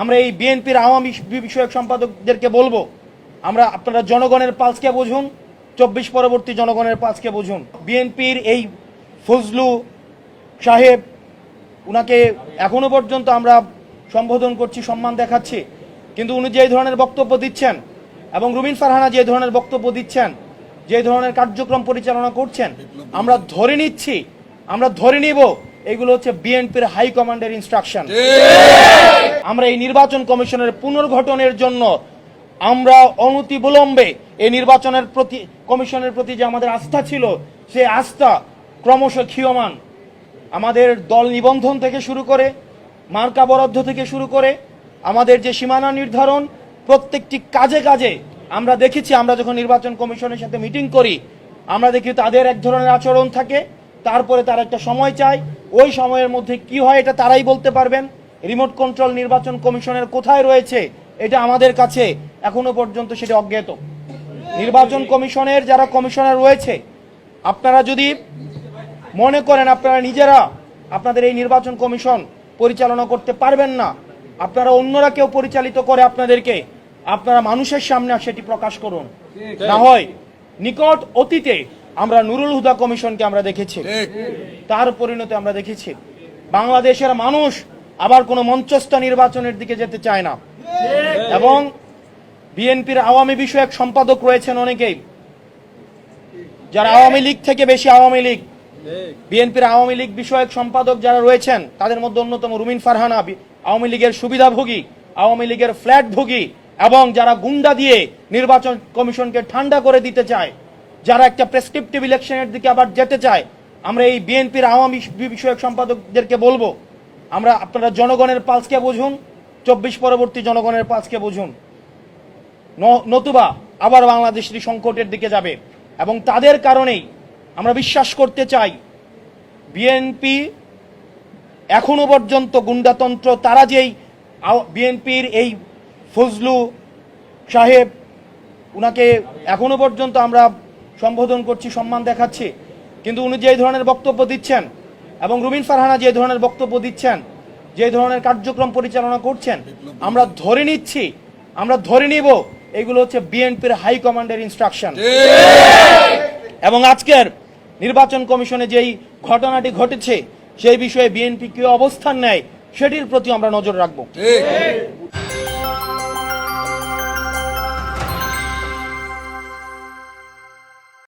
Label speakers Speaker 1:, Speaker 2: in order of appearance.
Speaker 1: আমরা এই বিএনপির আওয়ামী বিষয়ক সম্পাদকদেরকে বলবো, আপনারা জনগণের পালসকে বুঝুন, 24 পরবর্তী জনগণের পালসকে বুঝুন। বিএনপির এই ফজলু সাহেব, উনাকে এখনো পর্যন্ত আমরা সম্বোধন করছি, সম্মান দেখাচ্ছি, কিন্তু উনি যে ধরনের বক্তব্য দিচ্ছেন এবং রুমিন ফারহানা যে ধরনের বক্তব্য দিচ্ছেন, যে ধরনের কার্যক্রম পরিচালনা করছেন, আমরা ধরে নিব এগুলো হচ্ছে বিএনপির হাই কমান্ডের ইনস্ট্রাকশন। আমরা এই নির্বাচন কমিশনের পুনর্গঠনের জন্য আমরা অনতিবিলম্বে এই কমিশনের প্রতি যে আমাদের আস্থা ছিল, সেই আস্থা ক্রমশ ক্ষীয়মান। আমাদের দল নিবন্ধন থেকে শুরু করে, মার্কা বরাদ্দ থেকে শুরু করে, আমাদের যে সীমানা নির্ধারণ, প্রত্যেকটি কাজে আমরা দেখেছি, আমরা যখন নির্বাচন কমিশনের সাথে মিটিং করি, আমরা দেখি তাদের এক ধরনের আচরণ থাকে, তারপরে তারা একটা সময় চায়, ওই সময়ের মধ্যে কি হয় এটা তারাই বলতে পারবেন। রিমোট কন্ট্রোল নির্বাচন কমিশনের কোথায় রয়েছে এটা আমাদের কাছে এখনো পর্যন্ত সেটা অজ্ঞাত। নির্বাচন কমিশনের যারা কমিশনার রয়েছে, আপনারা যদি মনে করেন আপনারা নিজেরা আপনাদের এই নির্বাচন কমিশন পরিচালনা করতে পারবেন না, আপনারা অন্যরা কেউ পরিচালিত করে আপনাদেরকে, আপনারা মানুষের সামনে সেটি প্রকাশ করুন। না হয় নিকট অতীতে আমরা নুরুল হুদা কমিশনকে আমরা দেখেছি, তার পরিণতি আমরা দেখেছি। বাংলাদেশের মানুষ আবার কোনো মঞ্চস্থ নির্বাচনের দিকে যেতে চায় না। এবং বিএনপির আওয়ামী বিষয়ক সম্পাদক রয়েছেন অনেকেই, যারা আওয়ামী লীগ থেকে বেশি আওয়ামী লীগ। বিএনপির আওয়ামী লীগ বিষয়ক সম্পাদক যারা রয়েছেন, তাদের মধ্যে অন্যতম রুমিন ফারহানা, আওয়ামী লীগের সুবিধাভোগী, আওয়ামী লীগের ফ্ল্যাট ভোগী, এবং যারা গুন্ডা দিয়ে নির্বাচন কমিশনকে ঠান্ডা করে দিতে চায়, যারা একটা প্রেসক্রিপটিভ ইলেকশনের দিকে আবার যেতে চায়। আমরা এই বিএনপির আওয়ামী বিষয়ক সম্পাদকদেরকে বলবো, আপনারা জনগণের পালসকে বুঝুন, 24 পরবর্তী জনগণের পালসকে বুঝুন, নতুবা আবার বাংলাদেশটি সংকটের দিকে যাবে। এবং তাদের কারণেই আমরা বিশ্বাস করতে চাই বিএনপি এখনো পর্যন্ত গুন্ডাতন্ত্র, তারা যেই বিএনপির এই ফজলু সাহেব, উনাকে এখনো পর্যন্ত আমরা সম্বোধন করছি, সম্মান দেখাচ্ছি, কিন্তু উনি যে ধরনের বক্তব্য দিচ্ছেন এবং রুমিন ফারহানা যে ধরনের বক্তব্য দিচ্ছেন, যে ধরনের কার্যক্রম পরিচালনা করছেন, আমরা ধরে নিব এগুলো হচ্ছে বিএনপির হাই কমান্ডের ইনস্ট্রাকশন। এবং আজকের নির্বাচন কমিশনে যেই ঘটনাটি ঘটেছে, সেই বিষয়ে বিএনপি কি অবস্থান নেয় সেটির প্রতি আমরা নজর রাখবো।